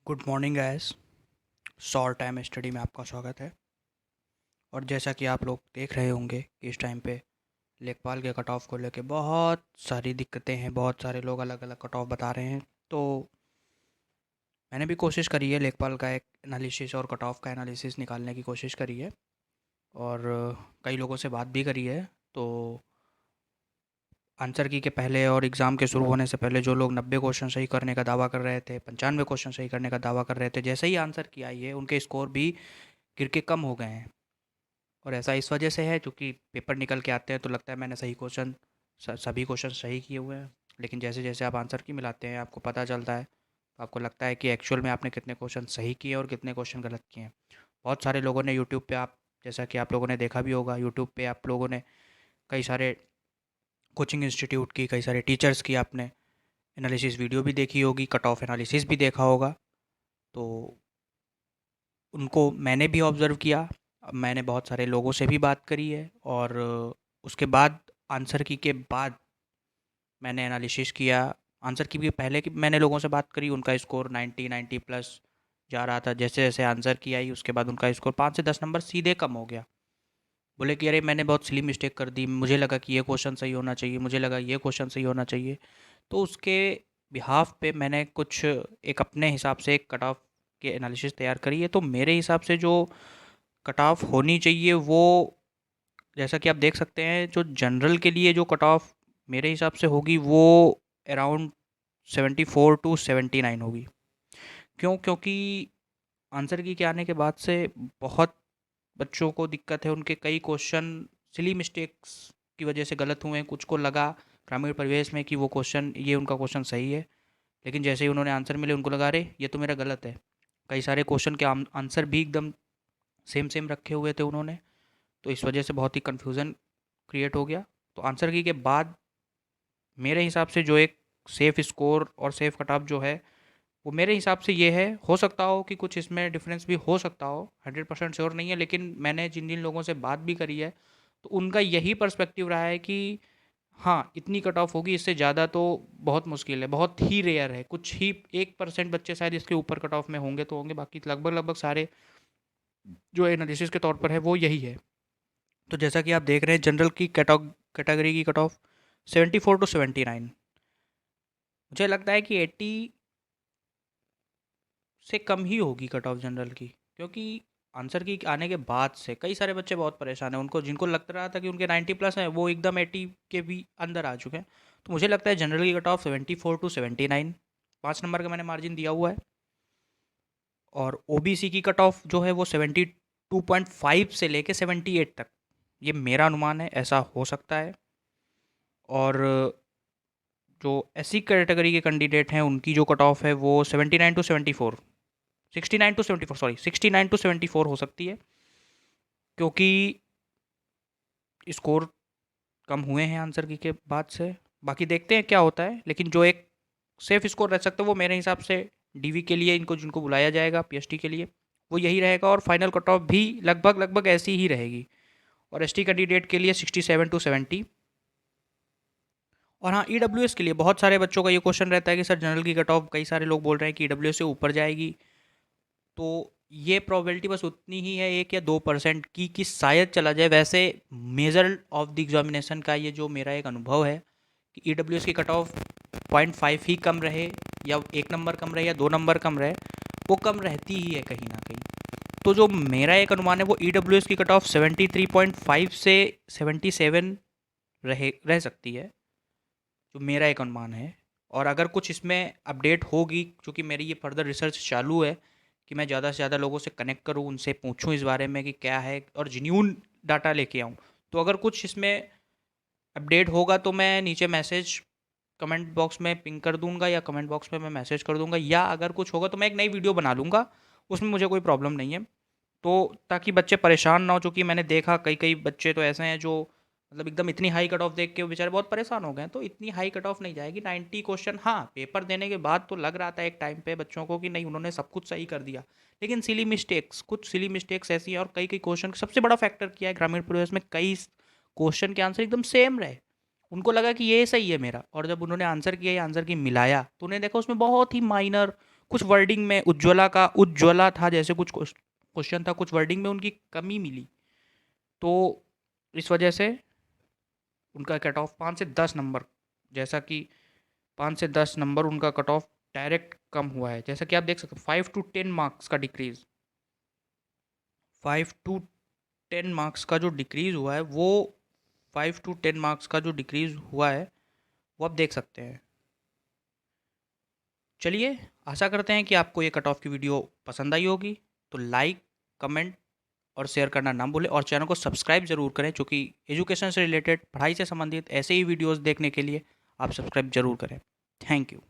Good morning gas. Short time study में आपका स्वागत है। और जैसा कि आप लोग देख रहे होंगे कि इस टाइम पे लेखपाल के कट ऑफ को लेके बहुत सारी दिक्कतें हैं, बहुत सारे लोग अलग अलग कट ऑफ बता रहे हैं। तो मैंने भी कोशिश करी है लेखपाल का एक एनालिसिस और कट ऑफ का एनालिसिस निकालने की कोशिश करी है। और कई लोगों से बात भी करी है। तो आंसर की के पहले और एग्ज़ाम के शुरू होने से पहले जो लोग 90 क्वेश्चन सही करने का दावा कर रहे थे, 95 क्वेश्चन सही करने का दावा कर रहे थे, जैसे ही आंसर की आई है उनके स्कोर भी गिर के कम हो गए हैं। और ऐसा इस वजह से है क्योंकि पेपर निकल के आते हैं तो लगता है मैंने सही क्वेश्चन सभी क्वेश्चन सही किए हुए हैं। लेकिन जैसे जैसे आप आंसर की मिलाते हैं आपको पता चलता है, तो आपको लगता है कि एक्चुअल में आपने कितने क्वेश्चन सही किए और कितने क्वेश्चन गलत किए हैं। बहुत सारे लोगों ने यूट्यूब पे, आप जैसा कि आप लोगों ने देखा भी होगा, यूट्यूब पे आप लोगों ने कई सारे कोचिंग इंस्टीट्यूट की, कई सारे टीचर्स की आपने एनालिसिस वीडियो भी देखी होगी, कट ऑफ एनालिसिस भी देखा होगा। तो उनको मैंने भी ऑब्ज़र्व किया। मैंने बहुत सारे लोगों से भी बात करी है। और उसके बाद आंसर की के बाद मैंने एनालिसिस किया। आंसर की भी पहले की मैंने लोगों से बात करी, उनका स्कोर 90 प्लस जा रहा था। जैसे जैसे आंसर की आई उसके बाद उनका स्कोर 5 से 10 नंबर सीधे कम हो गया। बोले कि अरे मैंने बहुत सिली मिस्टेक कर दी, मुझे लगा कि ये क्वेश्चन सही होना चाहिए, मुझे लगा ये क्वेश्चन सही होना चाहिए। तो उसके बिहाफ पे मैंने कुछ एक अपने हिसाब से एक कट ऑफ के एनालिसिस तैयार करी है। तो मेरे हिसाब से जो कट ऑफ होनी चाहिए वो, जैसा कि आप देख सकते हैं, जो जनरल के लिए जो कट ऑफ मेरे हिसाब से होगी वो अराउंड 74 टू 79 होगी। क्यों? क्योंकि आंसर की के आने के बाद से बहुत बच्चों को दिक्कत है, उनके कई क्वेश्चन सिली मिस्टेक्स की वजह से गलत हुए हैं। कुछ को लगा ग्रामीण परिवेश में कि वो क्वेश्चन, ये उनका क्वेश्चन सही है, लेकिन जैसे ही उन्होंने आंसर मिले उनको लगा अरे ये तो मेरा गलत है। कई सारे क्वेश्चन के आंसर भी एकदम सेम सेम रखे हुए थे उन्होंने। तो इस वजह से बहुत ही कन्फ्यूज़न क्रिएट हो गया। तो आंसर की के बाद मेरे हिसाब से जो एक सेफ़ स्कोर और सेफ़ कट ऑफ जो है, वो मेरे हिसाब से ये है। हो सकता हो कि कुछ इसमें डिफरेंस भी हो सकता हो, 100% श्योर नहीं है, लेकिन मैंने जिन जिन लोगों से बात भी करी है तो उनका यही पर्सपेक्टिव रहा है कि हाँ, इतनी कट ऑफ होगी, इससे ज़्यादा तो बहुत मुश्किल है, बहुत ही रेयर है। कुछ ही 1% बच्चे शायद इसके ऊपर कट ऑफ में होंगे तो होंगे, बाकी लगभग लगभग सारे जो एनालिसिस के तौर पर है वो यही है। तो जैसा कि आप देख रहे हैं जनरल की कैटेगरी की कट ऑफ 74 टू 79। मुझे लगता है कि 80 से कम ही होगी कट ऑफ जनरल की, क्योंकि आंसर की आने के बाद से कई सारे बच्चे बहुत परेशान हैं। उनको जिनको लग रहा था कि उनके 90 प्लस हैं वो एकदम 80 के भी अंदर आ चुके हैं। तो मुझे लगता है जनरल की कट ऑफ 74 टू 79, 5 नंबर का मैंने मार्जिन दिया हुआ है। और ओबीसी की कट ऑफ जो है वो 72.5 से लेके 78 तक, ये मेरा अनुमान है, ऐसा हो सकता है। और जो एससी कैटेगरी के कैंडिडेट हैं उनकी जो कट ऑफ है वो 79 टू 74, 69 टू 74, सॉरी 69 टू 74 हो सकती है, क्योंकि स्कोर कम हुए हैं आंसर की के बाद से। बाकी देखते हैं क्या होता है, लेकिन जो एक सेफ स्कोर रह सकता है वो मेरे हिसाब से डीवी के लिए, इनको जिनको बुलाया जाएगा पीएचडी के लिए, वो यही रहेगा। और फाइनल कट ऑफ भी लगभग लगभग ऐसी ही रहेगी। और एसटी कैंडिडेट के लिए 67 टू 70। और हाँ, ईडब्ल्यूएस के लिए बहुत सारे बच्चों का ये क्वेश्चन रहता है कि सर जनरल की कट ऑफ, कई सारे लोग बोल रहे हैं कि ईडब्ल्यूएस से ऊपर जाएगी। तो ये प्रोबेबिलिटी बस उतनी ही है 1 या 2% की कि शायद चला जाए। वैसे मेजर ऑफ द एग्जामिनेशन का ये जो मेरा एक अनुभव है कि ईडब्ल्यूएस की कट ऑफ 0.5 ही कम रहे, या 1 नंबर कम रहे, या 2 नंबर कम रहे, वो कम रहती ही है कहीं ना कहीं। तो जो मेरा एक अनुमान है वो ईडब्ल्यूएस की कट ऑफ 73.5 से 77 रह सकती है, जो मेरा एक अनुमान है। और अगर कुछ इसमें अपडेट होगी, क्योंकि मेरी ये फर्दर रिसर्च चालू है कि मैं ज़्यादा से ज़्यादा लोगों से कनेक्ट करूँ, उनसे पूछूँ इस बारे में कि क्या है, और जेन्युइन डाटा लेके आऊँ। तो अगर कुछ इसमें अपडेट होगा तो मैं नीचे मैसेज कमेंट बॉक्स में पिंग कर दूंगा, या कमेंट बॉक्स में मैं मैसेज कर दूंगा, या अगर कुछ होगा तो मैं एक नई वीडियो बना लूँगा, उसमें मुझे कोई प्रॉब्लम नहीं है। तो ताकि बच्चे परेशान ना हो, चूँकि मैंने देखा कई कई बच्चे तो ऐसे हैं जो मतलब एकदम इतनी हाई कट ऑफ देख के वो बेचारे बहुत परेशान हो गए हैं। तो इतनी हाई कट ऑफ नहीं जाएगी, 90 क्वेश्चन। हाँ, पेपर देने के बाद तो लग रहा था एक टाइम पे बच्चों को कि नहीं उन्होंने सब कुछ सही कर दिया, लेकिन सिली मिस्टेक्स, कुछ सिली मिस्टेक्स ऐसी हैं। और कई कई क्वेश्चन, सबसे बड़ा फैक्टर किया है ग्रामीण परिवेश में, कई क्वेश्चन के आंसर एकदम सेम रहे। उनको लगा कि ये सही है मेरा, और जब उन्होंने आंसर किया या आंसर की मिलाया तो उन्हें देखा उसमें बहुत ही माइनर कुछ वर्डिंग में उज्ज्वला था, जैसे कुछ क्वेश्चन था, कुछ वर्डिंग में उनकी कमी मिली, तो इस वजह से उनका कट ऑफ 5 से 10 नंबर, जैसा कि 5 से 10 नंबर उनका कट ऑफ डायरेक्ट कम हुआ है। जैसा कि आप देख सकते हो 5 to 10 मार्क्स का डिक्रीज, 5 to 10 मार्क्स का जो डिक्रीज हुआ है वो 5 to 10 मार्क्स का जो डिक्रीज हुआ है वो आप देख सकते हैं। चलिए, आशा करते हैं कि आपको ये कट ऑफ की वीडियो पसंद आई होगी। तो लाइक, कमेंट और शेयर करना ना भूलें, और चैनल को सब्सक्राइब ज़रूर करें, क्योंकि एजुकेशन से रिलेटेड, पढ़ाई से संबंधित ऐसे ही वीडियोस देखने के लिए आप सब्सक्राइब ज़रूर करें। Thank you.